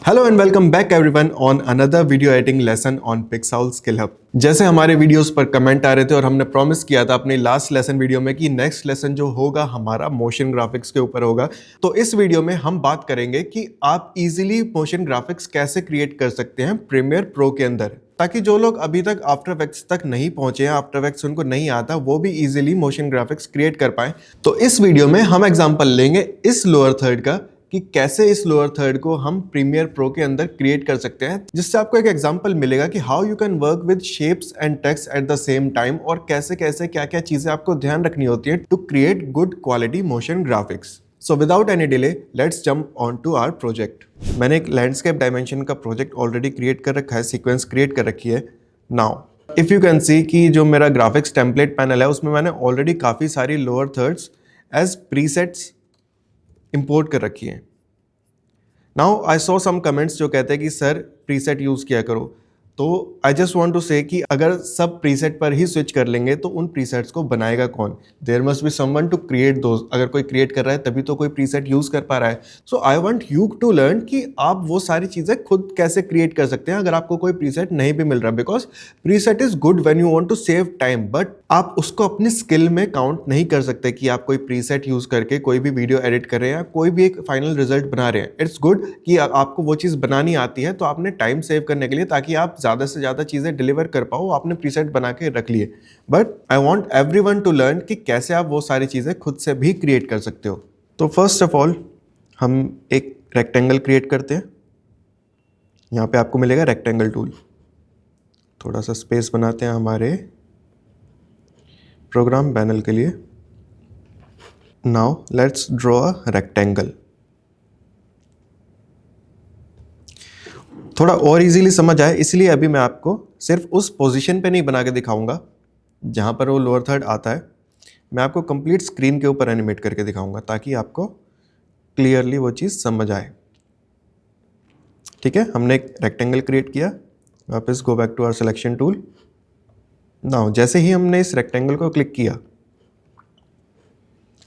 Hello and welcome back everyone on another video editing lesson on pixel skill hub. जैसे हमारे videos पर comment आ रहे थे और हमने प्रॉमिस किया था अपनी लास्ट लेसन वीडियो में कि नेक्स्ट लेसन जो होगा हमारा मोशन ग्राफिक्स के ऊपर होगा। तो इस वीडियो में हम बात करेंगे कि आप इजीली मोशन ग्राफिक्स कैसे क्रिएट कर सकते हैं प्रीमियर प्रो के अंदर, ताकि जो लोग अभी तक आफ्टर इफेक्ट्स तक नहीं पहुंचे हैं, आफ्टर इफेक्ट्स उनको नहीं आता, वो भी इजीली मोशन ग्राफिक्स क्रिएट कर पाए। तो इस वीडियो में हम एग्जांपल लेंगे इस लोअर थर्ड का कि कैसे इस लोअर थर्ड को हम प्रीमियर प्रो के अंदर क्रिएट कर सकते हैं, जिससे आपको एक एग्जांपल मिलेगा कि how you can work with shapes and text at the same time, और कैसे कैसे क्या क्या चीजें आपको ध्यान रखनी होती है to create good quality motion graphics. So without any delay let's jump on to our project. मैंने एक लैंडस्केप डायमेंशन का प्रोजेक्ट ऑलरेडी क्रिएट कर रखा है, सीक्वेंस क्रिएट कर रखी है। Now if you can see कि जो मेरा ग्राफिक्स टेम्पलेट पैनल है उसमें मैंने ऑलरेडी काफ़ी सारी lower thirds as presets import कर रखी है। Now I saw some comments जो कहते हैं कि सर प्रीसेट यूज़ किया करो, तो आई जस्ट वांट टू से कि अगर सब प्रीसेट पर ही स्विच कर लेंगे तो उन प्रीसेट्स को बनाएगा कौन? There must be someone to create those. अगर कोई क्रिएट कर रहा है तभी तो कोई प्रीसेट यूज़ कर पा रहा है। So I want you to learn कि आप वो सारी चीज़ें खुद कैसे क्रिएट कर सकते हैं अगर आपको कोई प्रीसेट नहीं भी मिल रहा। Because preset is good when you want to save time, but आप उसको अपनी स्किल में काउंट नहीं कर सकते कि आप कोई प्रीसेट यूज़ करके कोई भी वीडियो एडिट कर रहे हैं या कोई भी एक फाइनल रिजल्ट बना रहे हैं। इट्स गुड कि आपको वो चीज़ बनानी आती है, तो आपने टाइम सेव करने के लिए, ताकि आप ज़्यादा से ज़्यादा चीज़ें डिलीवर कर पाओ, आपने प्रीसेट बना के रख लिए। But I want everyone to learn कि कैसे आप वो सारी चीज़ें खुद से भी क्रिएट कर सकते हो। तो फर्स्ट ऑफ ऑल हम एक रेक्टेंगल क्रिएट करते हैं। यहाँ पे आपको मिलेगा रेक्टेंगल टूल। थोड़ा सा स्पेस बनाते हैं हमारे प्रोग्राम पैनल के लिए। Now let's draw a rectangle. थोड़ा और इजीली समझ आए इसलिए अभी मैं आपको सिर्फ उस पोजीशन पे नहीं बना के दिखाऊंगा जहाँ पर वो लोअर थर्ड आता है, मैं आपको कंप्लीट स्क्रीन के ऊपर एनिमेट करके दिखाऊंगा ताकि आपको क्लियरली वो चीज़ समझ आए। ठीक है, हमने एक रेक्टेंगल क्रिएट किया। वापस go back to our selection tool. Now जैसे ही हमने इस रेक्टेंगल को क्लिक किया,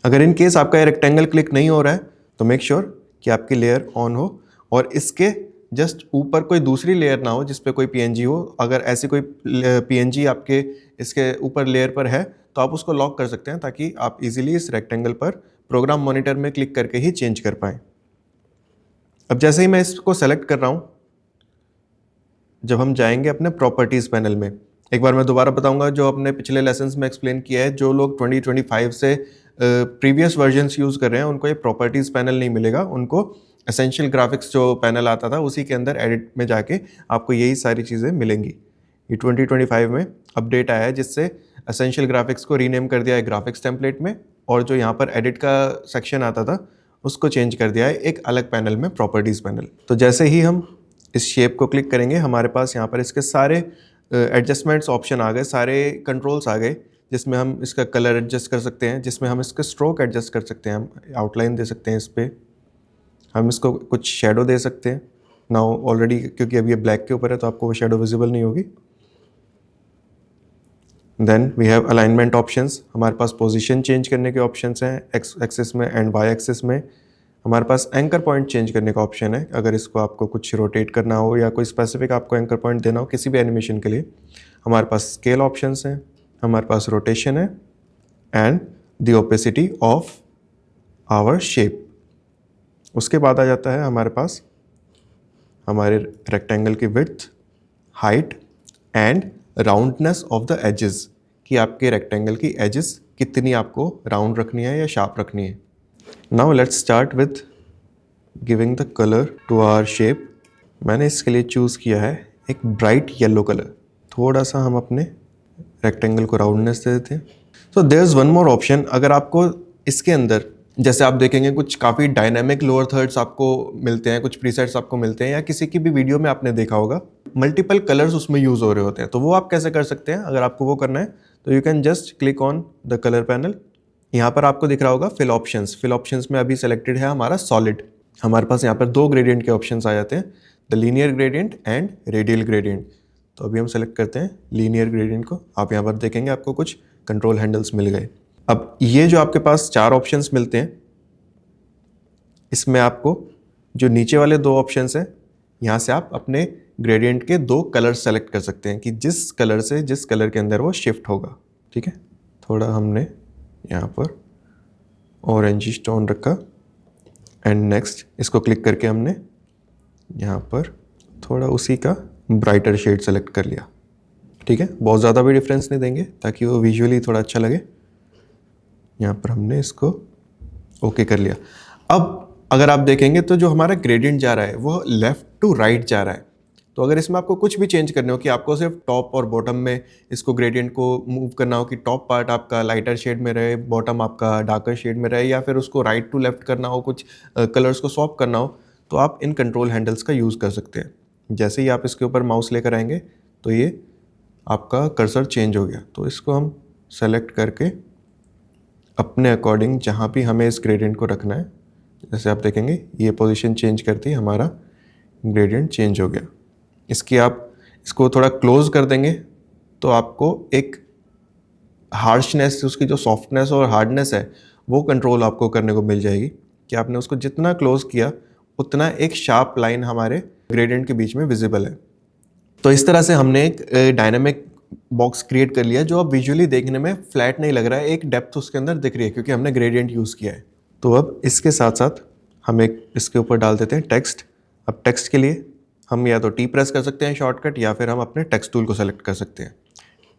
अगर इन केस आपका ये रेक्टेंगल क्लिक नहीं हो रहा है तो मेक श्योर कि आपकी लेयर ऑन हो और इसके जस्ट ऊपर कोई दूसरी लेयर ना हो जिस पे कोई पीएनजी हो। अगर ऐसी कोई पीएनजी आपके इसके ऊपर लेयर पर है तो आप उसको लॉक कर सकते हैं, ताकि आप इजीली इस रेक्टेंगल पर प्रोग्राम मॉनिटर में क्लिक करके ही चेंज कर पाएँ। अब जैसे ही मैं इसको सेलेक्ट कर रहा हूँ, जब हम जाएंगे अपने प्रॉपर्टीज़ पैनल में, एक बार मैं दोबारा बताऊंगा जो अपने पिछले लेसन्स में एक्सप्लेन किया है। जो लोग 2025 से प्रीवियस वर्जन्स यूज़ कर रहे हैं उनको ये प्रॉपर्टीज़ पैनल नहीं मिलेगा, उनको एसेंशियल ग्राफिक्स जो पैनल आता था उसी के अंदर एडिट में जाके आपको यही सारी चीज़ें मिलेंगी। ये 2025 में अपडेट आया है जिससे एसेंशियल ग्राफिक्स को रीनेम कर दिया है ग्राफिक्स टेम्पलेट में, और जो यहाँ पर एडिट का सेक्शन आता था उसको चेंज कर दिया है एक अलग पैनल में, प्रॉपर्टीज़ पैनल। तो जैसे ही हम इस शेप को क्लिक करेंगे हमारे पास यहाँ पर इसके सारे एडजस्टमेंट्स ऑप्शन आ गए, सारे कंट्रोल्स आ गए, जिसमें हम इसका कलर एडजस्ट कर सकते हैं, जिसमें हम इसका स्ट्रोक एडजस्ट कर सकते हैं, हम आउटलाइन दे सकते हैं इस पर, हम इसको कुछ शेडो दे सकते हैं। नाउ ऑलरेडी क्योंकि अभी ये ब्लैक के ऊपर है तो आपको वो शेडो विजिबल नहीं होगी। Then we have alignment options. हमारे पास पोजीशन चेंज करने के ऑप्शंस हैं एक्स एक्सिस में एंड वाई एक्सिस में। हमारे पास एंकर पॉइंट चेंज करने का ऑप्शन है, अगर इसको आपको कुछ रोटेट करना हो या कोई स्पेसिफिक आपको एंकर पॉइंट देना हो किसी भी एनिमेशन के लिए। हमारे पास स्केल ऑप्शंस हैं, हमारे पास रोटेशन है and the opacity of our shape. उसके बाद आ जाता है हमारे पास हमारे रेक्टेंगल की width, height and roundness of the edges, कि आपके रेक्टेंगल की एजेस कितनी आपको राउंड रखनी है या शार्प रखनी है। Now let's start with giving the colour to our shape. मैंने इसके लिए चूज़ किया है एक ब्राइट येलो कलर। थोड़ा सा हम अपने रेक्टेंगल को राउंडनेस दे देते हैं। So there is one more option. अगर आपको इसके अंदर, जैसे आप देखेंगे कुछ काफ़ी डायनामिक लोअर थर्ड्स आपको मिलते हैं, कुछ प्रीसेट्स आपको मिलते हैं, या किसी की भी वीडियो में आपने देखा होगा मल्टीपल कलर्स उसमें यूज़ हो रहे होते हैं, तो वो आप कैसे कर सकते हैं? अगर आपको वो करना है तो you can just click on the colour panel. यहाँ पर आपको दिख रहा होगा फिल ऑप्शंस। फिल ऑप्शंस में अभी सेलेक्टेड है हमारा सॉलिड। हमारे पास यहाँ पर दो ग्रेडियंट के ऑप्शंस आ जाते हैं, the linear gradient and radial gradient. तो अभी हम सेलेक्ट करते हैं लीनियर ग्रेडियंट को। आप यहाँ पर देखेंगे आपको कुछ कंट्रोल हैंडल्स मिल गए। अब ये जो आपके पास चार ऑप्शंस मिलते हैं, इसमें आपको जो नीचे वाले दो ऑप्शंस हैं यहाँ से आप अपने ग्रेडियंट के 2 कलर सेलेक्ट कर सकते हैं कि जिस कलर से जिस कलर के अंदर वो शिफ्ट होगा। ठीक है, थोड़ा हमने यहाँ पर ऑरेंज टोन रखा एंड नेक्स्ट इसको क्लिक करके हमने यहाँ पर थोड़ा उसी का ब्राइटर शेड सेलेक्ट कर लिया। ठीक है, बहुत ज़्यादा भी डिफरेंस नहीं देंगे ताकि वो विजुअली थोड़ा अच्छा लगे। यहाँ पर हमने इसको ओके कर लिया। अब अगर आप देखेंगे तो जो हमारा ग्रेडियंट जा रहा है वो लेफ़्ट टू राइट जा रहा है। तो अगर इसमें आपको कुछ भी चेंज करने हो कि आपको सिर्फ टॉप और बॉटम में इसको ग्रेडियंट को मूव करना हो कि टॉप पार्ट आपका लाइटर शेड में रहे, बॉटम आपका डार्कर शेड में रहे, या फिर उसको राइट टू लेफ्ट करना हो, कुछ कलर्स को स्वैप करना हो, तो आप इन कंट्रोल हैंडल्स का यूज़ कर सकते हैं। जैसे ही आप इसके ऊपर माउस लेकर आएंगे तो ये आपका कर्सर चेंज हो गया। तो इसको हम सेलेक्ट करके अपने अकॉर्डिंग जहाँ भी हमें इस ग्रेडियंट को रखना है, जैसे आप देखेंगे ये पोजीशन चेंज करती हमारा ग्रेडियंट चेंज हो गया। इसको थोड़ा क्लोज कर देंगे तो आपको एक हार्शनेस, उसकी जो सॉफ्टनेस और हार्डनेस है वो कंट्रोल आपको करने को मिल जाएगी कि आपने उसको जितना क्लोज किया उतना एक शार्प लाइन हमारे ग्रेडियंट के बीच में विजिबल है। तो इस तरह से हमने एक डायनामिक बॉक्स क्रिएट कर लिया जो अब विजुअली देखने में फ्लैट नहीं लग रहा है, एक डेप्थ उसके अंदर दिख रही है क्योंकि हमने ग्रेडियंट यूज़ किया है। तो अब इसके साथ साथ हम एक इसके ऊपर डाल देते हैं टेक्स्ट। अब टेक्स्ट के लिए हम या तो टी प्रेस कर सकते हैं शॉर्टकट, या फिर हम अपने टेक्स्ट टूल को सेलेक्ट कर सकते हैं।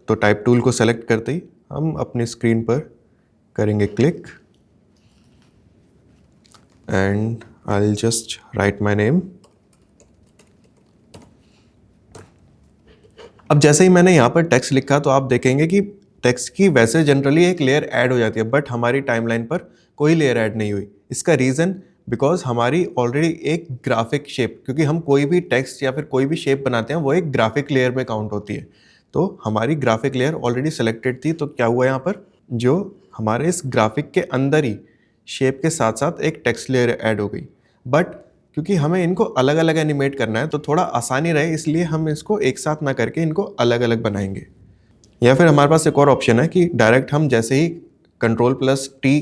तो टाइप टूल को सेलेक्ट करते ही हम अपनी स्क्रीन पर करेंगे click and I will just right my name. अब जैसे ही मैंने यहाँ पर टेक्स्ट लिखा तो आप देखेंगे कि टेक्स्ट की वैसे जनरली एक लेयर ऐड हो जाती है, बट हमारी टाइमलाइन पर कोई लेयर ऐड नहीं हुई। इसका रीज़न बिकॉज हमारी ऑलरेडी एक ग्राफिक शेप, क्योंकि हम कोई भी टेक्स्ट या फिर कोई भी शेप बनाते हैं वो एक ग्राफिक लेयर में काउंट होती है। तो हमारी ग्राफिक लेयर ऑलरेडी सेलेक्टेड थी। तो क्या हुआ यहाँ पर, जो हमारे इस ग्राफिक के अंदर ही शेप के साथ साथ एक टेक्स्ट लेयर ऐड हो गई। बट क्योंकि हमें इनको अलग अलग एनिमेट करना है तो थोड़ा आसानी रहे, इसलिए हम इसको एक साथ ना करके इनको अलग अलग बनाएंगे। या फिर हमारे पास एक और ऑप्शन है कि डायरेक्ट हम जैसे ही Ctrl+T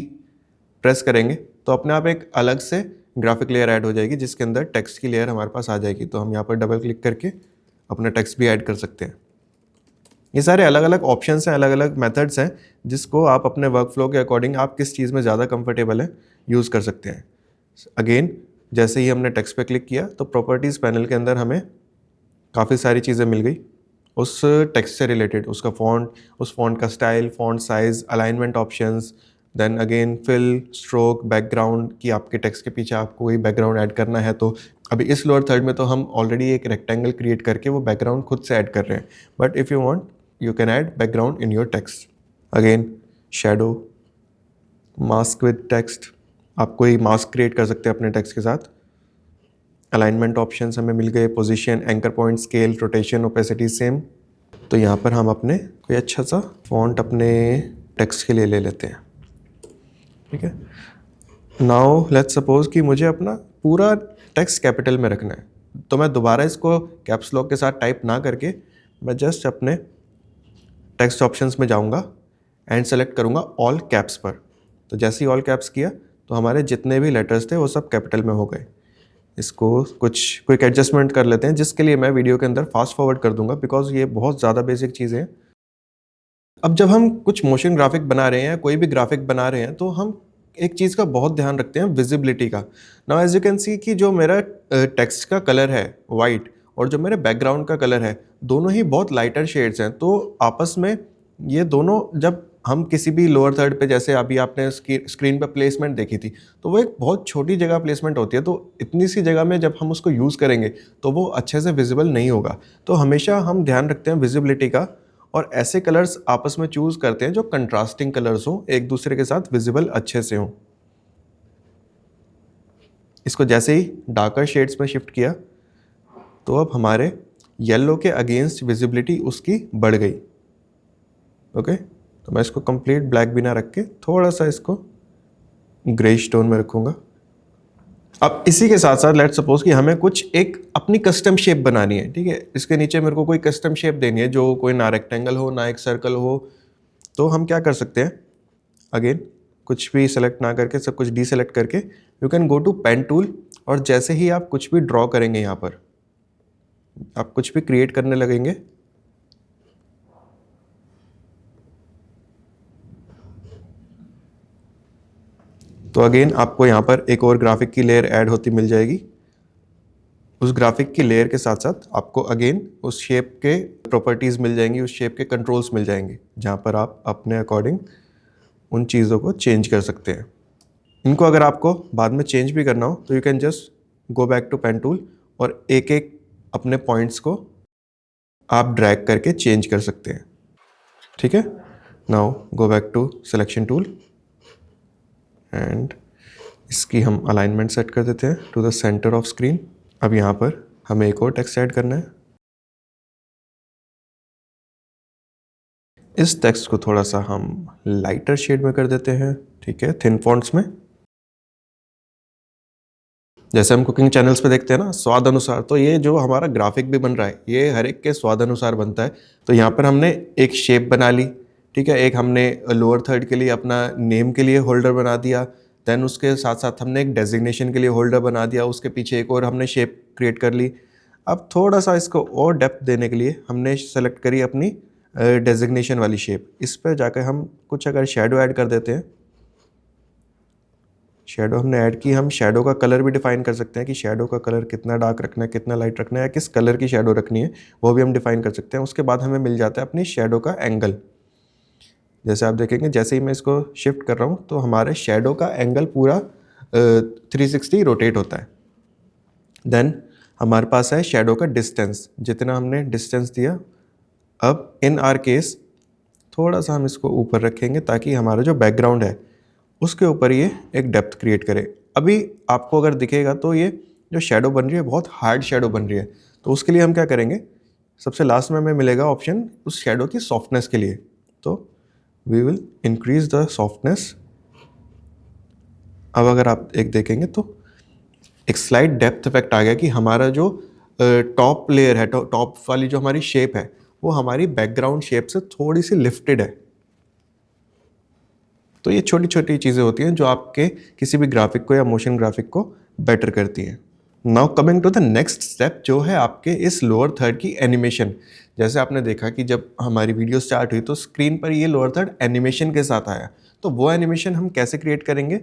प्रेस करेंगे तो अपने आप एक अलग से ग्राफिक लेयर ऐड हो जाएगी जिसके अंदर टेक्स्ट की लेयर हमारे पास आ जाएगी। तो हम यहाँ पर डबल क्लिक करके अपना टेक्स्ट भी ऐड कर सकते हैं। ये सारे अलग अलग ऑप्शंस हैं, अलग अलग मेथड्स हैं जिसको आप अपने वर्क फ्लो के अकॉर्डिंग आप किस चीज़ में ज़्यादा कंफर्टेबल है यूज़ कर सकते हैं। अगेन जैसे ही हमने टेक्स्ट पे क्लिक किया तो प्रॉपर्टीज़ पैनल के अंदर हमें काफ़ी सारी चीज़ें मिल गई उस टेक्स्ट से रिलेटेड, उसका फॉन्ट, उस फॉन्ट का style, font size, alignment options, then again fill, stroke, background कि आपके टेक्स्ट के पीछे आपको कोई बैकग्राउंड ऐड करना है। तो अभी इस लोअर थर्ड में तो हम ऑलरेडी एक रेक्टेंगल क्रिएट करके वो बैकग्राउंड खुद से ऐड कर रहे हैं, but if you want you can add background in your text. Again shadow, mask with text, आप कोई मास्क क्रिएट कर सकते हैं अपने टेक्स्ट के साथ। अलाइनमेंट ऑप्शंस हमें मिल गए, position, anchor point, scale, rotation, opacity same. तो यहाँ पर हम अपने कोई अच्छा सा फॉन्ट अपने टेक्स्ट के लिए ले लेते हैं। ठीक है, नाउ लेट्स सपोज कि मुझे अपना पूरा टेक्स्ट कैपिटल में रखना है, तो मैं दोबारा इसको कैप्स लॉक के साथ टाइप ना करके मैं जस्ट अपने टेक्स्ट ऑप्शंस में जाऊँगा एंड सेलेक्ट करूँगा ऑल कैप्स पर। तो जैसे ही ऑल कैप्स किया तो हमारे जितने भी लेटर्स थे वो सब कैपिटल में हो गए। इसको कुछ क्विक एडजस्टमेंट कर लेते हैं जिसके लिए मैं वीडियो के अंदर फास्ट फॉरवर्ड कर दूंगा बिकॉज ये बहुत ज़्यादा बेसिक चीज़ें हैं। अब जब हम कुछ मोशन ग्राफिक बना रहे हैं, कोई भी ग्राफिक बना रहे हैं, तो हम एक चीज़ का बहुत ध्यान रखते हैं, विजिबिलिटी का। Now as you can see कि जो मेरा टेक्स्ट का कलर है वाइट और जो मेरे बैकग्राउंड का कलर है, दोनों ही बहुत लाइटर शेड्स हैं। तो आपस में ये दोनों जब हम किसी भी लोअर थर्ड पे, जैसे अभी आपने स्क्रीन पे प्लेसमेंट देखी थी, तो वो एक बहुत छोटी जगह प्लेसमेंट होती है। तो इतनी सी जगह में जब हम उसको यूज़ करेंगे तो वो अच्छे से विजिबल नहीं होगा। तो हमेशा हम ध्यान रखते हैं विजिबिलिटी का और ऐसे कलर्स आपस में चूज़ करते हैं जो कंट्रास्टिंग कलर्स हों, एक दूसरे के साथ विजिबल अच्छे से हों। इसको जैसे ही डार्कर शेड्स में शिफ्ट किया तो अब हमारे येलो के अगेंस्ट विजिबिलिटी उसकी बढ़ गई। ओके, तो मैं इसको कंप्लीट ब्लैक भी ना रख के थोड़ा सा इसको ग्रेइश टोन में रखूँगा। अब इसी के साथ साथ लेट्स सपोज कि हमें कुछ एक अपनी कस्टम शेप बनानी है। ठीक है, इसके नीचे मेरे को कोई कस्टम शेप देनी है जो कोई ना रेक्टेंगल हो ना एक सर्कल हो। तो हम क्या कर सकते हैं, अगेन कुछ भी सेलेक्ट ना करके सब कुछ डीसेलेक्ट करके you can go to pen tool और जैसे ही आप कुछ भी ड्रॉ करेंगे यहाँ पर, आप कुछ भी क्रिएट करने लगेंगे तो अगेन आपको यहाँ पर एक और ग्राफिक की लेयर ऐड होती मिल जाएगी। उस ग्राफिक की लेयर के साथ साथ आपको अगेन उस शेप के प्रॉपर्टीज़ मिल जाएंगी, उस शेप के कंट्रोल्स मिल जाएंगे, जहाँ पर आप अपने अकॉर्डिंग उन चीज़ों को चेंज कर सकते हैं। इनको अगर आपको बाद में चेंज भी करना हो तो you can just go back to pen tool और एक एक अपने पॉइंट्स को आप ड्रैग करके चेंज कर सकते हैं। ठीक है, now go back to selection tool and इसकी हम अलाइनमेंट सेट कर देते हैं to the centre of screen. अब यहाँ पर हमें एक और टेक्स्ट ऐड करना है। इस टेक्स्ट को थोड़ा सा हम लाइटर शेड में कर देते हैं, ठीक है, थिन फॉन्ट्स में। जैसे हम कुकिंग चैनल्स पे देखते हैं ना, स्वाद अनुसार, तो ये जो हमारा ग्राफिक भी बन रहा है ये हर एक के स्वाद अनुसार बनता है। तो यहाँ पर हमने एक शेप बना ली, ठीक है, एक हमने लोअर थर्ड के लिए अपना नेम के लिए होल्डर बना दिया, देन उसके साथ साथ हमने एक डेजिग्नेशन के लिए होल्डर बना दिया, उसके पीछे एक और हमने शेप क्रिएट कर ली। अब थोड़ा सा इसको और डेप्थ देने के लिए हमने सेलेक्ट करी अपनी डेजिग्नेशन वाली शेप। इस पर जाकर हम कुछ अगर शेडो ऐड कर देते हैं, शेडो हमने ऐड की, हम शेडो का कलर भी डिफाइन कर सकते हैं कि शेडो का कलर कितना डार्क रखना है, कितना लाइट रखना है, या किस कलर की शेडो रखनी है, वो भी हम डिफाइन कर सकते हैं। उसके बाद हमें मिल जाता है अपनी शेडो का एंगल। जैसे आप देखेंगे, जैसे ही मैं इसको शिफ्ट कर रहा हूँ तो हमारे शेडो का एंगल पूरा 360 रोटेट होता है। देन हमारे पास है शेडो का डिस्टेंस, जितना हमने डिस्टेंस दिया। अब इन आर केस थोड़ा सा हम इसको ऊपर रखेंगे ताकि हमारा जो बैकग्राउंड है उसके ऊपर ये एक डेप्थ क्रिएट करे। अभी आपको अगर दिखेगा तो ये जो शेडो बन रही है बहुत हार्ड शेडो बन रही है, तो उसके लिए हम क्या करेंगे, सबसे लास्ट में हमें मिलेगा ऑप्शन उस शेडो की सॉफ्टनेस के लिए। तो we will increase the softness. अब अगर आप एक देखेंगे तो एक स्लाइट डेप्थ इफेक्ट आ गया कि हमारा जो टॉप लेयर है, टॉप वाली जो हमारी शेप है वो हमारी बैकग्राउंड शेप से थोड़ी सी लिफ्टेड है। तो ये छोटी छोटी चीज़ें होती हैं जो आपके किसी भी ग्राफिक को या मोशन ग्राफिक को बेटर करती हैं। Now coming to the next step, जो है आपके इस लोअर थर्ड की एनिमेशन। जैसे आपने देखा कि जब हमारी वीडियो स्टार्ट हुई तो स्क्रीन पर ये लोअर थर्ड एनिमेशन के साथ आया, तो वो एनिमेशन हम कैसे क्रिएट करेंगे।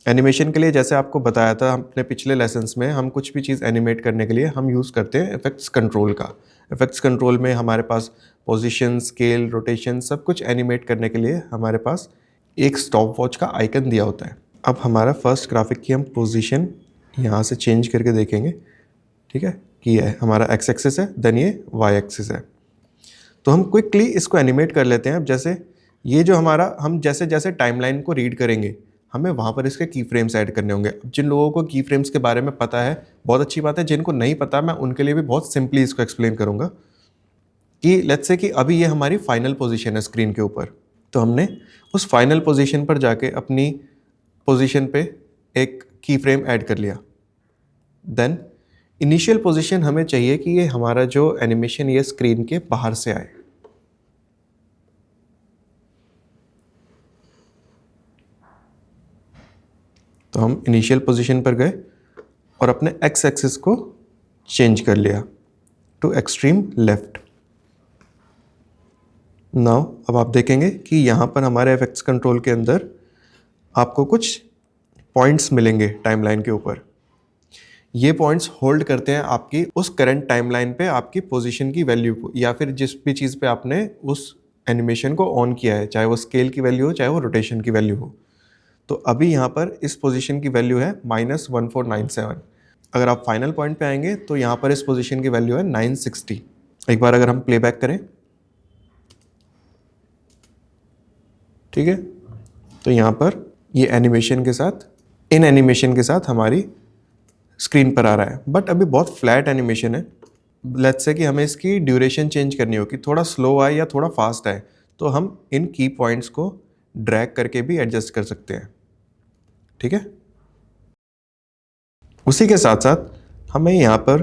एनिमेशन के लिए जैसे आपको बताया था अपने पिछले लेसन्स में, हम कुछ भी चीज़ एनिमेट करने के लिए हम यूज़ करते हैं इफेक्ट्स कंट्रोल का। इफेक्ट्स कंट्रोल में हमारे पास पोजीशन, स्केल, रोटेशन, सब कुछ एनिमेट करने के लिए हमारे पास एक स्टॉप वॉच का आइकन दिया होता है। अब हमारा फर्स्ट ग्राफिक की हम पोजीशन यहाँ से चेंज करके देखेंगे, ठीक है, कि ये हमारा एक्स एक्सिस है, देन ये वाई एक्सिस है। तो हम क्विकली इसको एनिमेट कर लेते हैं। अब जैसे ये जो हमारा, हम जैसे जैसे टाइमलाइन को रीड करेंगे हमें वहाँ पर इसके की फ्रेम्स ऐड करने होंगे। अब जिन लोगों को की फ्रेम्स के बारे में पता है बहुत अच्छी बात है, जिनको नहीं पता मैं उनके लिए भी बहुत सिंपली इसको एक्सप्लेन करूँगा कि लेट्स से कि अभी ये हमारी फाइनल पोजीशन है स्क्रीन के ऊपर, तो हमने उस फाइनल पोजीशन पर जाके अपनी पोजीशन पे एक की फ्रेम ऐड कर लिया। देन इनिशियल पोजीशन हमें चाहिए कि ये हमारा जो एनिमेशन ये स्क्रीन के बाहर से आए। तो हम इनिशियल पोजीशन पर गए और अपने एक्स एक्सिस को चेंज कर लिया टू एक्सट्रीम लेफ्ट। नाउ अब आप देखेंगे कि यहाँ पर हमारे इफेक्ट्स कंट्रोल के अंदर आपको कुछ पॉइंट्स मिलेंगे टाइमलाइन के ऊपर। ये पॉइंट्स होल्ड करते हैं आपकी उस करंट टाइमलाइन पे आपकी पोजीशन की वैल्यू को, या फिर जिस भी चीज़ पे आपने उस एनिमेशन को ऑन किया है, चाहे वो स्केल की वैल्यू हो चाहे वो रोटेशन की वैल्यू हो। तो अभी यहाँ पर इस पोजीशन की वैल्यू है -1497। अगर आप फाइनल पॉइंट पे आएंगे तो यहाँ पर इस पोजीशन की वैल्यू है 960। एक बार अगर हम प्लेबैक करें, ठीक है, तो यहाँ पर ये एनिमेशन के साथ, इन एनिमेशन के साथ हमारी स्क्रीन पर आ रहा है, बट अभी बहुत फ्लैट एनिमेशन है। लेट्स से कि हमें इसकी ड्यूरेशन चेंज करनी हो कि थोड़ा स्लो आए या थोड़ा फास्ट आए, तो हम इन की पॉइंट्स को ड्रैग करके भी एडजस्ट कर सकते हैं, ठीक है। उसी के साथ साथ हमें यहाँ पर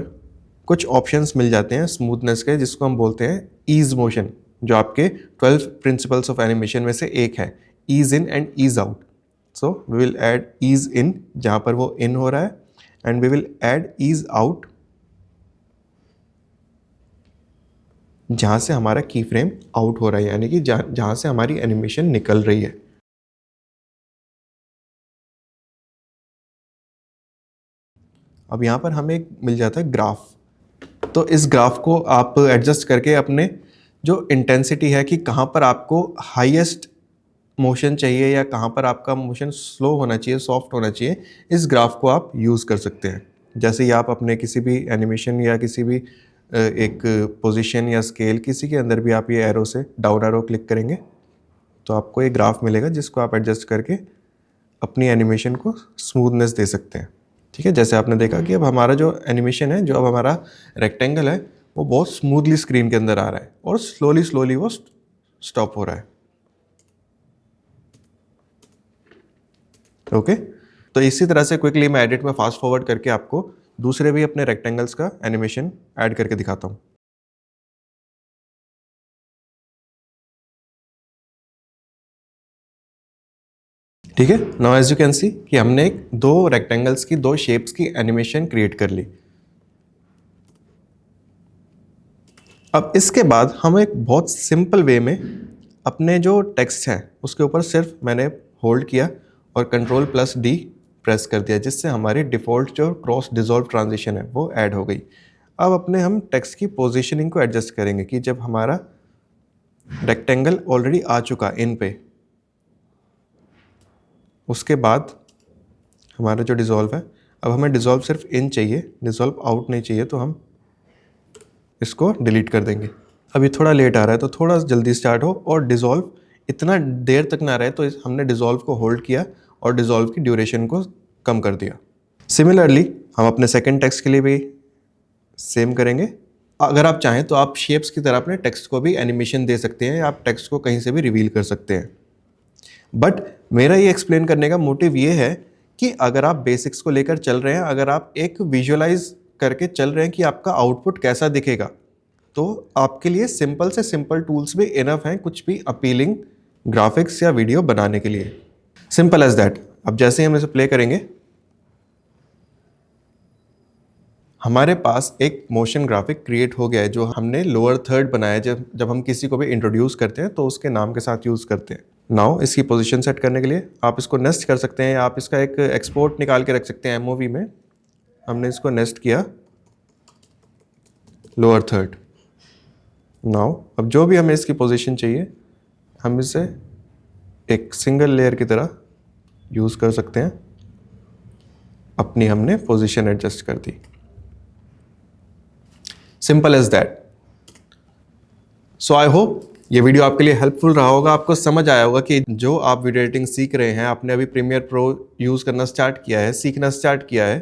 कुछ ऑप्शंस मिल जाते हैं स्मूथनेस के, जिसको हम बोलते हैं ईज मोशन, जो आपके 12 प्रिंसिपल्स ऑफ एनिमेशन में से एक है, ease in and ease out. So we will add ease in जहाँ पर वो इन हो रहा है, and we will add ease out जहाँ से हमारा की फ्रेम आउट हो रहा है, यानी कि जहाँ से हमारी एनिमेशन निकल रही है। अब यहाँ पर हमें एक मिल जाता है ग्राफ। तो इस ग्राफ को आप एडजस्ट करके अपने जो इंटेंसिटी है कि कहाँ पर आपको हाईएस्ट मोशन चाहिए या कहाँ पर आपका मोशन स्लो होना चाहिए, सॉफ्ट होना चाहिए, इस ग्राफ को आप यूज़ कर सकते हैं। जैसे ही आप अपने किसी भी एनिमेशन या किसी भी एक पोजीशन या स्केल किसी के अंदर भी आप ये एरो से डाउन एरो क्लिक करेंगे तो आपको ये ग्राफ मिलेगा जिसको आप एडजस्ट करके अपनी एनिमेशन को स्मूथनेस दे सकते हैं। ठीक है, जैसे आपने देखा कि अब हमारा जो एनिमेशन है, जो अब हमारा रेक्टेंगल है, वो बहुत स्मूथली स्क्रीन के अंदर आ रहा है और स्लोली स्लोली वो स्टॉप हो रहा है। ओके, तो इसी तरह से क्विकली मैं एडिट में फास्ट फॉरवर्ड करके आपको दूसरे भी अपने रेक्टेंगल्स का एनिमेशन ऐड करके दिखाता हूँ। ठीक है, now as you can see कि हमने दो रेक्टेंगल्स की, दो शेप्स की एनिमेशन क्रिएट कर ली। अब इसके बाद हम एक बहुत सिंपल वे में अपने जो टेक्स्ट है उसके ऊपर सिर्फ मैंने होल्ड किया और Ctrl+D प्रेस कर दिया, जिससे हमारी डिफ़ॉल्ट जो क्रॉस डिज़ोल्व ट्रांजिशन है वो ऐड हो गई। अब अपने हम टेक्स्ट की पोजीशनिंग को एडजस्ट करेंगे कि जब हमारा रेक्टेंगल ऑलरेडी आ चुका इन पे, उसके बाद हमारा जो डिज़ोल्व है, अब हमें डिज़ोल्व सिर्फ इन चाहिए, डिज़ोल्व आउट नहीं चाहिए, तो हम इसको डिलीट कर देंगे। अभी थोड़ा लेट आ रहा है तो थोड़ा जल्दी स्टार्ट हो और डिज़ोल्व इतना देर तक ना रहे, तो हमने डिज़ोल्व को होल्ड किया और डिज़ोल्व की ड्यूरेशन को कम कर दिया। सिमिलरली हम अपने सेकंड टेक्स्ट के लिए भी सेम करेंगे। अगर आप चाहें तो आप शेप्स की तरह अपने टेक्स्ट को भी एनिमेशन दे सकते हैं या आप टेक्स्ट को कहीं से भी रिवील कर सकते हैं। बट मेरा ये एक्सप्लेन करने का मोटिव ये है कि अगर आप बेसिक्स को लेकर चल रहे हैं, अगर आप एक विजुअलाइज करके चल रहे हैं कि आपका आउटपुट कैसा दिखेगा, तो आपके लिए सिंपल से सिंपल टूल्स भी इनफ हैं कुछ भी अपीलिंग ग्राफिक्स या वीडियो बनाने के लिए। Simple as that. अब जैसे ही हम इसे प्ले करेंगे, हमारे पास एक मोशन ग्राफिक क्रिएट हो गया है जो हमने लोअर थर्ड बनाया। जब हम किसी को भी इंट्रोड्यूस करते हैं तो उसके नाम के साथ यूज़ करते हैं। नाउ इसकी पोजीशन सेट करने के लिए आप इसको नेस्ट कर सकते हैं, आप इसका एक एक्सपोर्ट निकाल के रख सकते हैं एमओवी में। हमने इसको नेस्ट किया लोअर थर्ड। नाउ अब जो भी हमें इसकी पोजीशन चाहिए, हम इसे एक सिंगल लेयर की तरह यूज़ कर सकते हैं। अपनी हमने पोजीशन एडजस्ट कर दी। Simple as that. So I hope ये वीडियो आपके लिए हेल्पफुल रहा होगा, आपको समझ आया होगा कि जो आप वीडियो एडिटिंग सीख रहे हैं, आपने अभी प्रीमियर प्रो यूज़ करना स्टार्ट किया है, सीखना स्टार्ट किया है,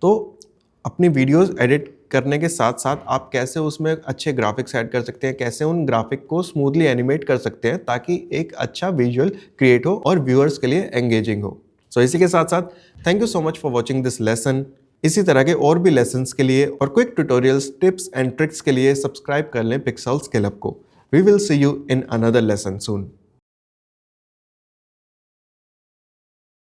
तो अपनी वीडियोस एडिट करने के साथ साथ आप कैसे उसमें अच्छे ग्राफिक्स ऐड कर सकते हैं, कैसे उन ग्राफिक को स्मूथली एनिमेट कर सकते हैं ताकि एक अच्छा विजुअल क्रिएट हो और व्यूअर्स के लिए एंगेजिंग हो। सो इसी के साथ साथ thank you so much for watching this lesson. इसी तरह के और भी लेसन्स के लिए और quick tutorials, tips and tricks के लिए सब्सक्राइब कर लें पिक्सेल स्किल हब को। We will see you in another lesson soon.